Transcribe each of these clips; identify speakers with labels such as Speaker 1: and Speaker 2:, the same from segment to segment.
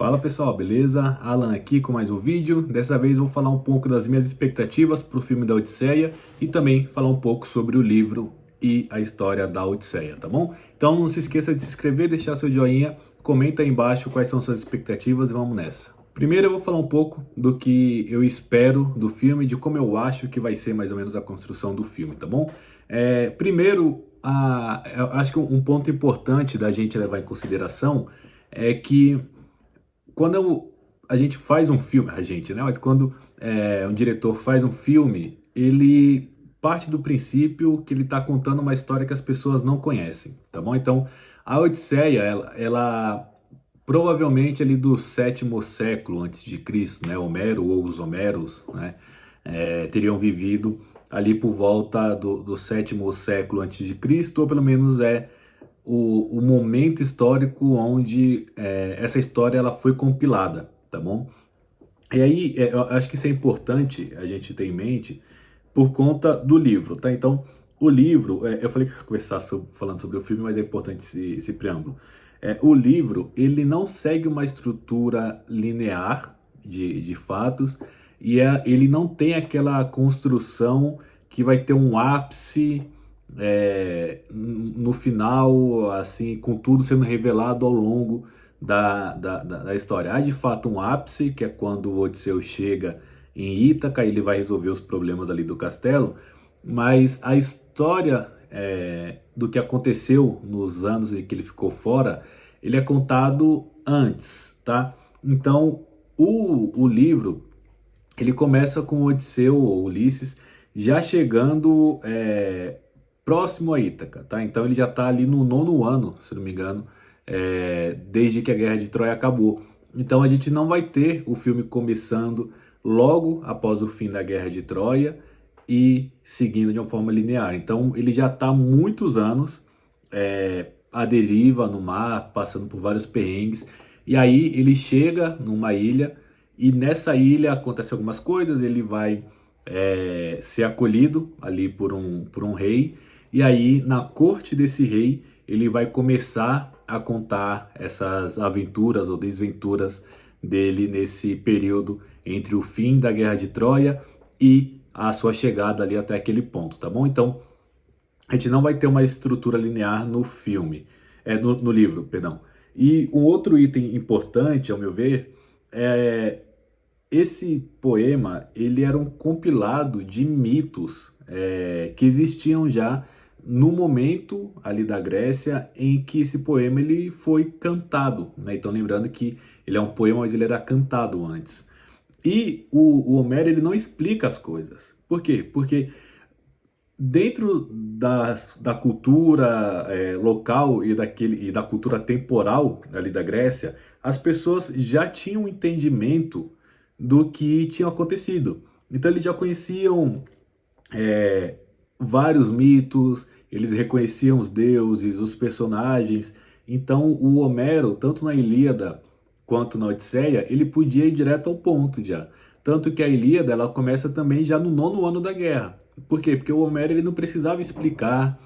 Speaker 1: Fala pessoal, beleza? Alan aqui com mais um vídeo. Dessa vez vou falar um pouco das minhas expectativas para o filme da Odisseia e também falar um pouco sobre o livro e a história da Odisseia, tá bom? Então não se esqueça de se inscrever, deixar seu joinha, comenta aí embaixo quais são suas expectativas e vamos nessa. Primeiro eu vou falar um pouco do que eu espero do filme, de como eu acho que vai ser mais ou menos a construção do filme, tá bom? Primeiro, eu acho que um ponto importante da gente levar em consideração é que a gente faz um filme, a gente, né? Mas quando um diretor faz um filme, ele parte do princípio que ele está contando uma história que as pessoas não conhecem, tá bom? Então, a Odisseia, ela provavelmente ali do 7º século antes de Cristo, né? Homero ou os Homeros, né? Teriam vivido ali por volta do 7º século antes de Cristo, ou pelo menos o momento histórico onde essa história ela foi compilada, tá bom? E aí, eu acho que isso é importante a gente ter em mente por conta do livro, tá? Então, o livro, eu falei que ia começar falando sobre o filme, mas é importante esse preâmbulo. O livro, ele não segue uma estrutura linear de fatos e ele não tem aquela construção que vai ter um ápice no final, assim, com tudo sendo revelado ao longo da história. Há de fato um ápice, que é quando o Odisseu chega em Ítaca, ele vai resolver os problemas ali do castelo, mas a história do que aconteceu nos anos em que ele ficou fora, ele é contado antes, tá? Então, o livro, ele começa com o Odisseu, ou Ulisses, já chegando próximo a Ítaca, tá? Então ele já está ali no 9º ano, se não me engano, desde que a Guerra de Troia acabou. Então a gente não vai ter o filme começando logo após o fim da Guerra de Troia e seguindo de uma forma linear. Então ele já está há muitos anos à deriva no mar, passando por vários perrengues. E aí ele chega numa ilha e nessa ilha acontecem algumas coisas, ele vai ser acolhido ali por um rei. E aí, na corte desse rei, ele vai começar a contar essas aventuras ou desventuras dele nesse período entre o fim da Guerra de Troia e a sua chegada ali até aquele ponto, tá bom? Então, a gente não vai ter uma estrutura linear no filme, no livro, perdão. E um outro item importante, ao meu ver, esse poema, ele era um compilado de mitos que existiam já no momento ali da Grécia em que esse poema ele foi cantado, né? Então lembrando que ele é um poema, mas ele era cantado antes. E o Homero ele não explica as coisas. Por quê? Porque dentro da cultura local e da cultura temporal ali da Grécia, as pessoas já tinham um entendimento do que tinha acontecido. Então eles já conheciam vários mitos, eles reconheciam os deuses, os personagens. Então o Homero, tanto na Ilíada quanto na Odisseia, ele podia ir direto ao ponto já. Tanto que a Ilíada ela começa também já no 9º ano da guerra. Por quê? Porque o Homero ele não precisava explicar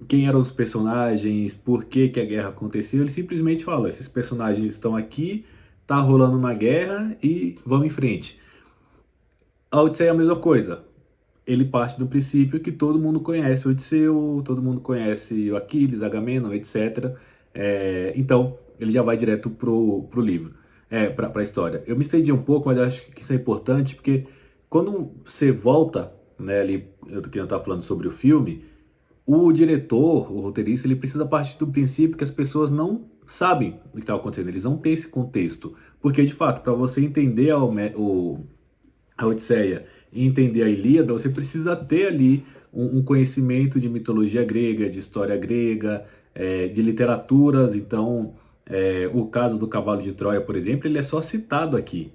Speaker 1: quem eram os personagens, por que que a guerra aconteceu. Ele simplesmente fala: esses personagens estão aqui, tá rolando uma guerra e vamos em frente. A Odisseia é a mesma coisa. Ele parte do princípio que todo mundo conhece o Odisseu, todo mundo conhece o Aquiles, Agamemnon, etc. Então, ele já vai direto pro livro, pra história. Eu me estendi um pouco, mas acho que isso é importante, porque quando você volta, né, ali, eu que eu estava falando sobre o filme, o diretor, o roteirista, ele precisa partir do princípio que as pessoas não sabem o que está acontecendo, eles não têm esse contexto. Porque, de fato, para você entender a Odisseia e entender a Ilíada, você precisa ter ali um conhecimento de mitologia grega, de história grega, de literaturas. Então, o caso do cavalo de Troia, por exemplo, ele é só citado aqui.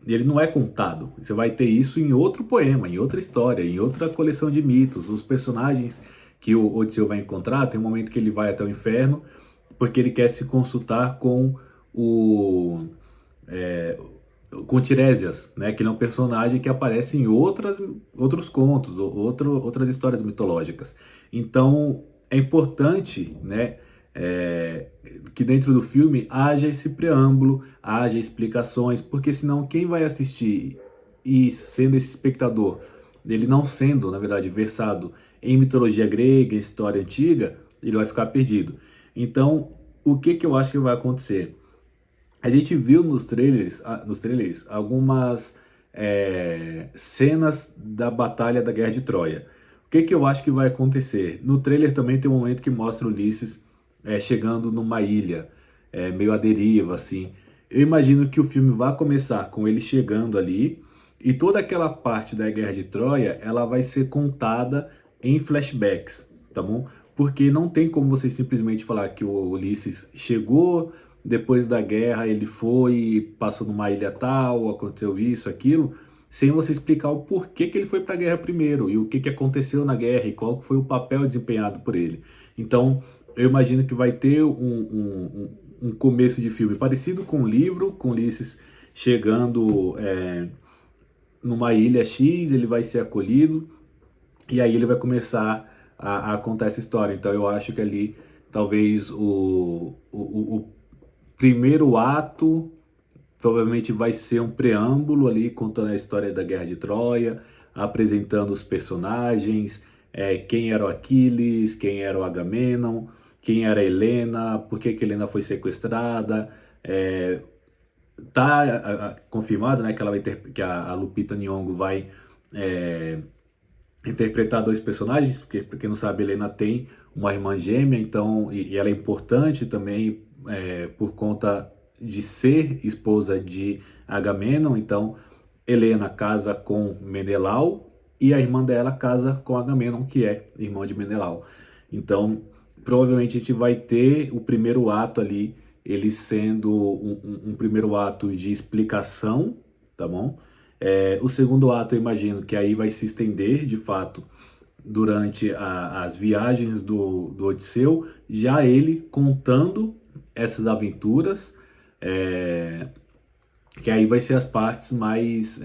Speaker 1: Ele não é contado. Você vai ter isso em outro poema, em outra história, em outra coleção de mitos. Os personagens que o Odisseu vai encontrar, tem um momento que ele vai até o inferno, porque ele quer se consultar com com Tiresias, né? Que ele é um personagem que aparece em outros contos, outras histórias mitológicas. Então, é importante, né? que dentro do filme haja esse preâmbulo, haja explicações, porque senão quem vai assistir e sendo esse espectador, ele não sendo, na verdade, versado em mitologia grega, em história antiga, ele vai ficar perdido. Então, o que que eu acho que vai acontecer? A gente viu nos trailers algumas cenas da Batalha da Guerra de Troia. O que que eu acho que vai acontecer? No trailer também tem um momento que mostra Ulisses chegando numa ilha, meio à deriva, assim. Eu imagino que o filme vai começar com ele chegando ali, e toda aquela parte da Guerra de Troia, ela vai ser contada em flashbacks, tá bom? Porque não tem como você simplesmente falar que o Ulisses chegou, depois da guerra ele foi, passou numa ilha tal, aconteceu isso, aquilo, sem você explicar o porquê que ele foi para a guerra primeiro, e o que que aconteceu na guerra, e qual foi o papel desempenhado por ele. Então, eu imagino que vai ter um começo de filme parecido com o livro, com Ulisses chegando numa ilha X, ele vai ser acolhido, e aí ele vai começar a contar essa história. Então eu acho que ali talvez o primeiro ato provavelmente vai ser um preâmbulo ali contando a história da Guerra de Troia, apresentando os personagens, quem era o Aquiles, quem era o Agamenon, quem era a Helena, por que que Helena foi sequestrada. Tá confirmado, né, que ela vai que a Lupita Nyong'o vai é, interpretar dois personagens, porque pra quem não sabe, Helena tem uma irmã gêmea, então e ela é importante também por conta de ser esposa de Agamenon. Então Helena casa com Menelau e a irmã dela casa com Agamenon, que é irmão de Menelau. Então provavelmente a gente vai ter o primeiro ato ali, ele sendo um primeiro ato de explicação, tá bom? O segundo ato eu imagino que aí vai se estender de fato durante as viagens do Odisseu, já ele contando essas aventuras, que aí vai ser as partes mais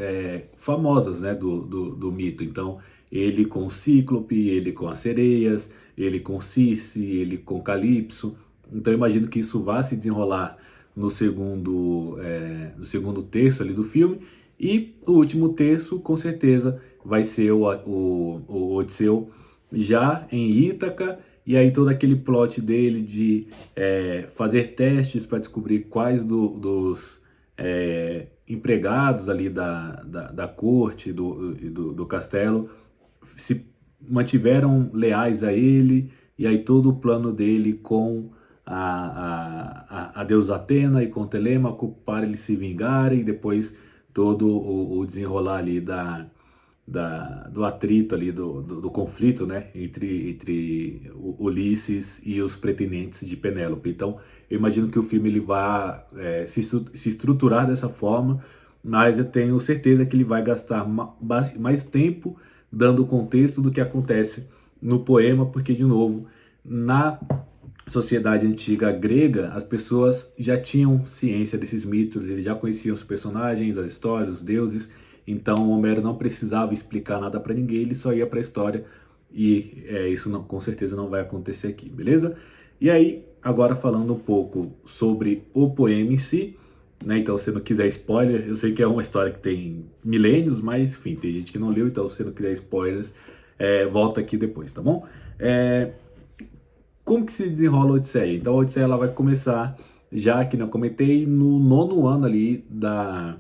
Speaker 1: famosas, né, do mito. Então, ele com o Cíclope, ele com as sereias, ele com Circe, ele com Calypso. Então, eu imagino que isso vá se desenrolar no segundo terço ali do filme. E o último terço, com certeza, vai ser o Odisseu já em Ítaca, e aí todo aquele plot dele de fazer testes para descobrir quais dos empregados ali da corte, do castelo, se mantiveram leais a ele, e aí todo o plano dele com a deusa Atena e com Telêmaco para eles se vingarem, e depois todo o desenrolar ali do atrito ali, do conflito, né, entre Ulisses e os pretendentes de Penélope. Então, eu imagino que o filme ele vai se estruturar dessa forma, mas eu tenho certeza que ele vai gastar mais tempo dando contexto do que acontece no poema, porque, de novo, na sociedade antiga grega, as pessoas já tinham ciência desses mitos, eles já conheciam os personagens, as histórias, os deuses. Então Homero não precisava explicar nada para ninguém, ele só ia para a história, e isso não, com certeza não vai acontecer aqui, beleza? E aí, agora falando um pouco sobre o poema em si, né? Então, se não quiser spoiler, eu sei que é uma história que tem milênios, mas enfim, tem gente que não leu, então se não quiser spoilers, volta aqui depois, tá bom? Como que se desenrola a Odisseia? Então a Odisseia ela vai começar, já que eu comentei, no nono ano ali da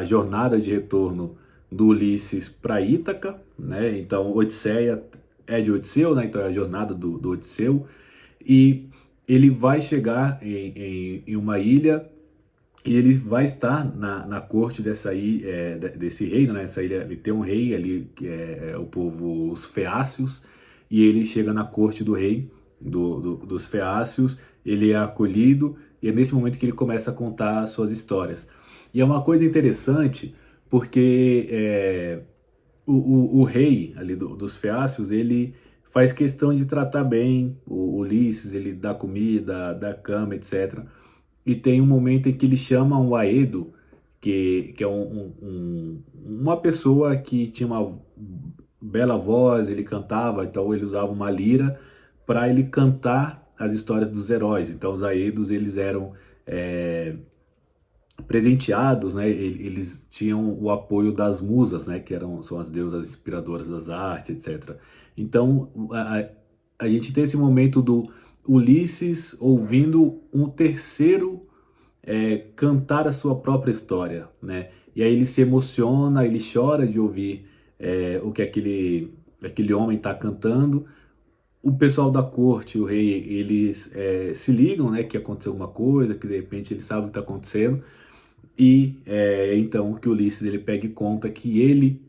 Speaker 1: jornada de retorno do Ulisses para Ítaca, né? Então Odisseia é de Odisseu, né? Então é a jornada do Odisseu, e ele vai chegar em uma ilha, e ele vai estar na corte desse reino, né? Essa ilha, ele tem um rei ali, que é o povo, os Feácios, e ele chega na corte do rei, dos Feácios, ele é acolhido, e é nesse momento que ele começa a contar as suas histórias. E é uma coisa interessante, porque o rei ali dos Feácios, ele faz questão de tratar bem o Ulisses, ele dá comida, dá cama, etc. E tem um momento em que ele chama um Aedo, que é uma pessoa que tinha uma bela voz, ele cantava, então ele usava uma lira para ele cantar as histórias dos heróis. Então os Aedos, eles eram presenteados, né? Eles tinham o apoio das musas, né? Que são as deusas inspiradoras das artes, etc. Então a gente tem esse momento do Ulisses ouvindo um terceiro cantar a sua própria história, né? E aí ele se emociona, ele chora de ouvir o que aquele homem está cantando. O pessoal da corte, o rei, eles se ligam, né, que aconteceu alguma coisa, que de repente eles sabem o que está acontecendo, e então que Ulisses ele pega e conta que ele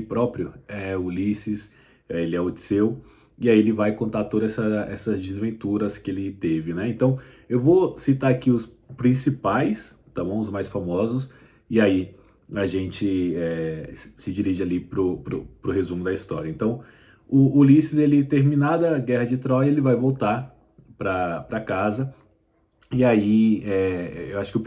Speaker 1: próprio é Ulisses, ele é Odisseu, e aí ele vai contar todas essas desventuras que ele teve, né? Então eu vou citar aqui os principais, tá bom? Os mais famosos, e aí a gente se dirige ali pro resumo da história. Então o Ulisses, ele terminada a Guerra de Troia, ele vai voltar para casa, e aí eu acho que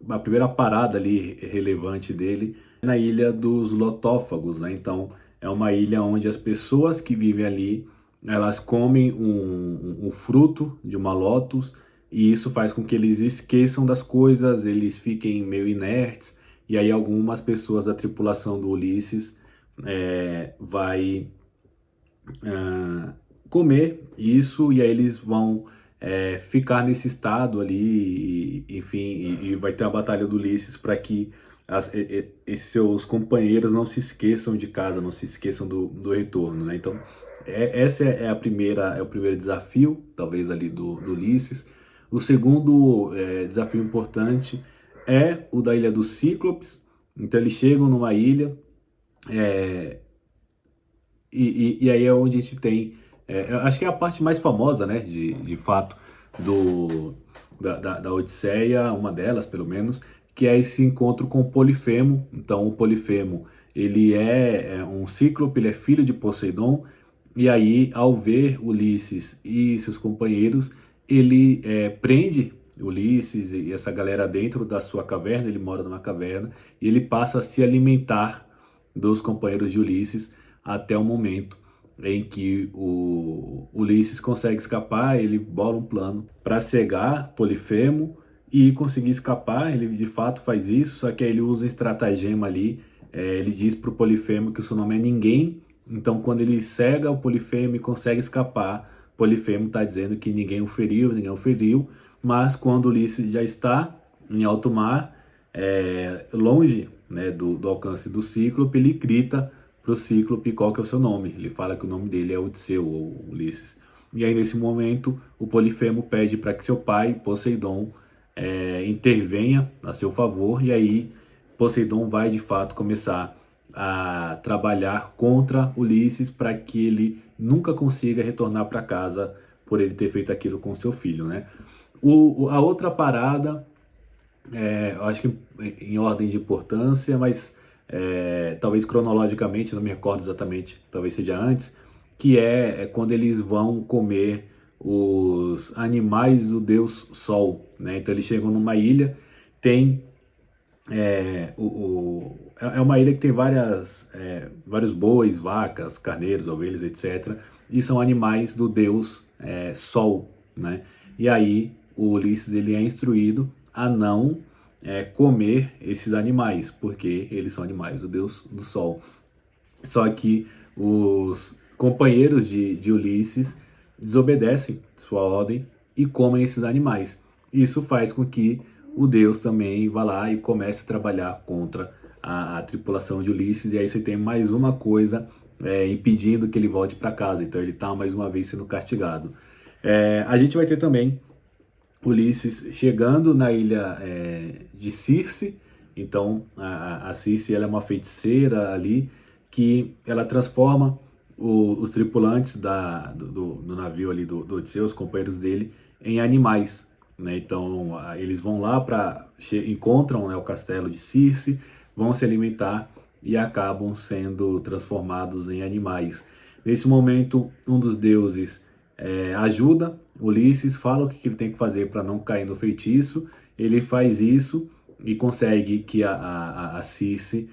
Speaker 1: a primeira parada ali relevante dele é na ilha dos Lotófagos, né? Então é uma ilha onde as pessoas que vivem ali, elas comem um fruto de uma lótus, e isso faz com que eles esqueçam das coisas, eles fiquem meio inertes, e aí algumas pessoas da tripulação do Ulisses vai comer isso, e aí eles vão ficar nesse estado ali, enfim, e vai ter a batalha do Ulisses para que esses seus companheiros não se esqueçam de casa, não se esqueçam do retorno, né? Então essa é o primeiro desafio, talvez ali do Ulisses. O segundo desafio importante é o da Ilha dos Cíclopes. Então eles chegam numa ilha, e aí é onde a gente tem, eu acho que é a parte mais famosa, né, de fato, da Odisseia, uma delas pelo menos, que é esse encontro com o Polifemo. Então o Polifemo, ele é um cíclope, ele é filho de Poseidon, e aí ao ver Ulisses e seus companheiros, ele prende Ulisses e essa galera dentro da sua caverna, ele mora numa caverna, e ele passa a se alimentar dos companheiros de Ulisses até o momento em que o Ulisses consegue escapar. Ele bola um plano para cegar Polifemo e conseguir escapar. Ele de fato faz isso, só que aí ele usa um estratagema ali. Ele diz para o Polifemo que o seu nome é ninguém, então quando ele cega o Polifemo e consegue escapar, Polifemo está dizendo que ninguém o feriu, mas quando Ulisses já está em alto mar, longe, né, do alcance do Cíclope, ele grita pro Cíclope qual que é o seu nome. Ele fala que o nome dele é Odisseu, ou Ulisses. E aí nesse momento o Polifemo pede para que seu pai, Poseidon, intervenha a seu favor, e aí Poseidon vai de fato começar a trabalhar contra Ulisses para que ele nunca consiga retornar para casa por ele ter feito aquilo com seu filho, né? A outra parada, eu acho que em ordem de importância, mas talvez cronologicamente, não me recordo exatamente, talvez seja antes, que é quando eles vão comer os animais do deus Sol, né? Então eles chegam numa ilha, tem é uma ilha que tem vários bois, vacas, carneiros, ovelhas, etc. E são animais do deus Sol, né? E aí o Ulisses, ele é instruído a não comer esses animais, porque eles são animais do deus do Sol. Só que os companheiros de Ulisses desobedecem sua ordem e comem esses animais. Isso faz com que o deus também vá lá e comece a trabalhar contra a tripulação de Ulisses, e aí você tem mais uma coisa impedindo que ele volte para casa. Então ele está mais uma vez sendo castigado. A gente vai ter também Ulisses chegando na ilha de Circe. Então a Circe, ela é uma feiticeira ali que ela transforma os tripulantes do navio ali do Odisseu, os companheiros dele, em animais, né? Então eles vão lá encontram, né, o castelo de Circe, vão se alimentar e acabam sendo transformados em animais. Nesse momento, um dos deuses ajuda Ulisses, fala o que ele tem que fazer para não cair no feitiço. Ele faz isso e consegue que a Circe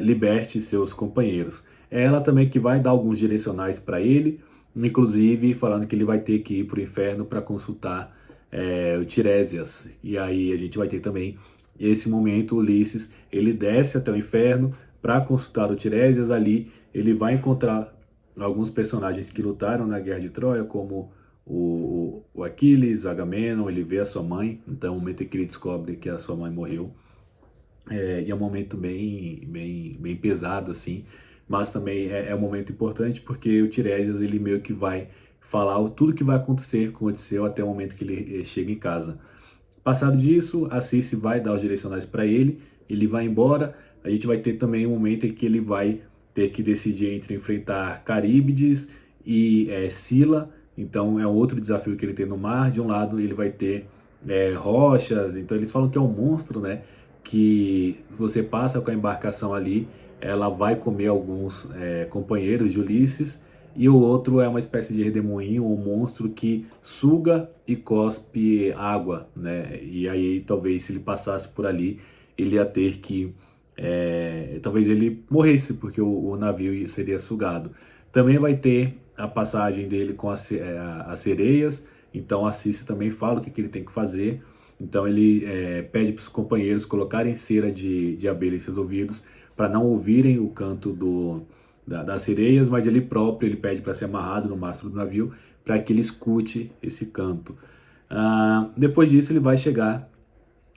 Speaker 1: liberte seus companheiros. É ela também que vai dar alguns direcionais para ele, inclusive falando que ele vai ter que ir para o inferno para consultar o Tiresias. E aí a gente vai ter também esse momento, Ulisses, ele desce até o inferno para consultar o Tiresias. Ali ele vai encontrar alguns personagens que lutaram na Guerra de Troia, como o Aquiles, o Agamenon. Ele vê a sua mãe, então o momento em que ele descobre que a sua mãe morreu. E é um momento bem pesado, assim, mas também é um momento importante porque o Tiresias, ele meio que vai falar tudo que vai acontecer com Odisseu até o momento que ele chega em casa. Passado disso, a Circe vai dar os direcionais para ele vai embora. A gente vai ter também um momento em que ele vai ter que decidir entre enfrentar Caríbides e Sila. Então é um outro desafio que ele tem no mar. De um lado ele vai ter rochas, então eles falam que é um monstro, né? Que você passa com a embarcação ali, ela vai comer alguns companheiros de Ulisses, e o outro é uma espécie de redemoinho ou monstro que suga e cospe água, né? E aí talvez se ele passasse por ali, ele ia ter que talvez ele morresse porque o navio seria sugado. Também vai ter a passagem dele com as sereias. Então a Circe também fala o que ele tem que fazer. Então ele pede para os companheiros colocarem cera de abelha em seus ouvidos para não ouvirem o canto das sereias, mas ele próprio ele pede para ser amarrado no mastro do navio para que ele escute esse canto. Depois disso ele vai chegar,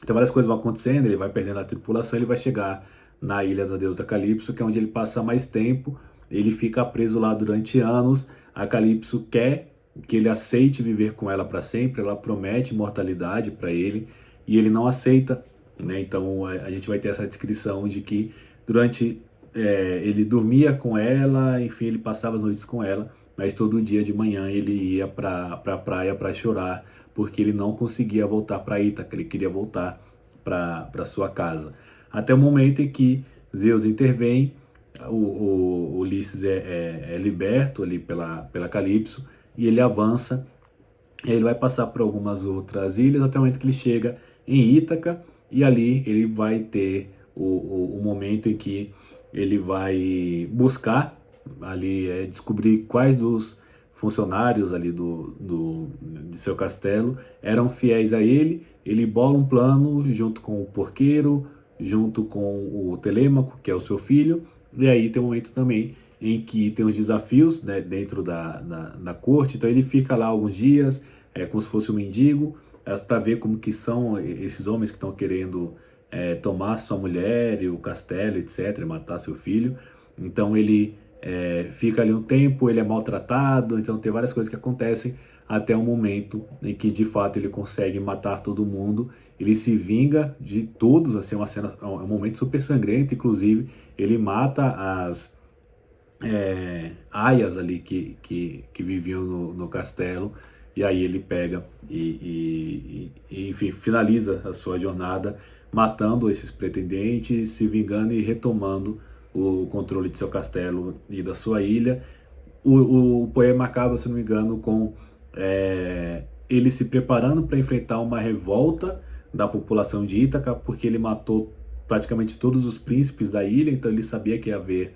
Speaker 1: então várias coisas vão acontecendo, ele vai perdendo a tripulação, ele vai chegar na ilha da deusa Calypso, que é onde ele passa mais tempo. Ele fica preso lá durante anos. A Calypso quer que ele aceite viver com ela para sempre, ela promete imortalidade para ele e ele não aceita, né? Então a gente vai ter essa descrição de que durante ele dormia com ela, enfim, ele passava as noites com ela, mas todo dia de manhã ele ia para a praia para chorar porque ele não conseguia voltar para Ítaca, ele queria voltar para sua casa. Até o momento em que Zeus intervém, o Ulisses é liberto ali pela Calypso, e ele avança, ele vai passar por algumas outras ilhas até o momento que ele chega em Ítaca, e ali ele vai ter o momento em que ele vai buscar ali descobrir quais dos funcionários ali de seu castelo eram fiéis a ele. Ele bola um plano junto com o porqueiro, junto com o Telêmaco, que é o seu filho, e aí tem um momento também em que tem os desafios, né, dentro da corte. Então ele fica lá alguns dias, como se fosse um mendigo, para ver como que são esses homens que estão querendo tomar sua mulher e o castelo, etc., matar seu filho. Então ele fica ali um tempo, ele é maltratado, então tem várias coisas que acontecem até o momento em que de fato ele consegue matar todo mundo. Ele se vinga de todos, assim, é um momento super sangrento. Inclusive ele mata as aias ali que viviam no castelo, e aí ele pega e enfim, finaliza a sua jornada matando esses pretendentes, se vingando e retomando o controle de seu castelo e da sua ilha. O poema acaba, se não me engano, com ele se preparando para enfrentar uma revolta da população de Ítaca, porque ele matou praticamente todos os príncipes da ilha, então ele sabia que ia haver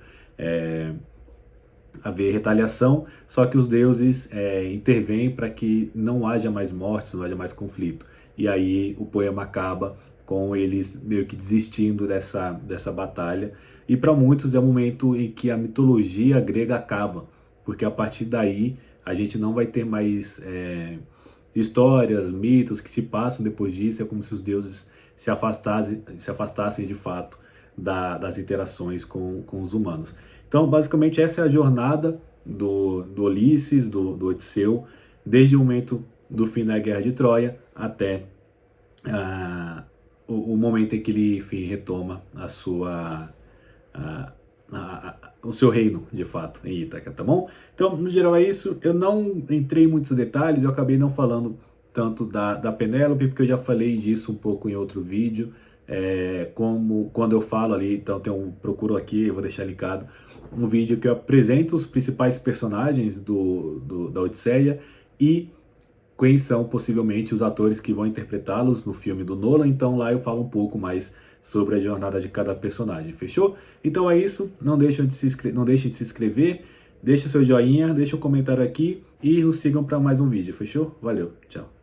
Speaker 1: retaliação, só que os deuses intervêm para que não haja mais mortes, não haja mais conflito. E aí o poema acaba com eles meio que desistindo dessa batalha. E para muitos é o momento em que a mitologia grega acaba, porque a partir daí a gente não vai ter mais histórias, mitos que se passam depois disso. É como se os deuses se afastassem de fato das interações com os humanos. Então, basicamente, essa é a jornada do Ulisses, do Odisseu, desde o momento do fim da Guerra de Troia até o momento em que ele, enfim, retoma o seu reino, de fato, em Ítaca, tá bom? Então, no geral é isso. Eu não entrei em muitos detalhes, eu acabei não falando tanto da Penélope, porque eu já falei disso um pouco em outro vídeo, como quando eu falo ali. Então procuro aqui, eu vou deixar linkado, um vídeo que eu apresento os principais personagens da Odisseia e quem são possivelmente os atores que vão interpretá-los no filme do Nolan. Então lá eu falo um pouco mais sobre a jornada de cada personagem, fechou? Então é isso, não deixem de se inscrever, deixa seu joinha, deixa um comentário aqui e nos sigam para mais um vídeo, fechou? Valeu, tchau.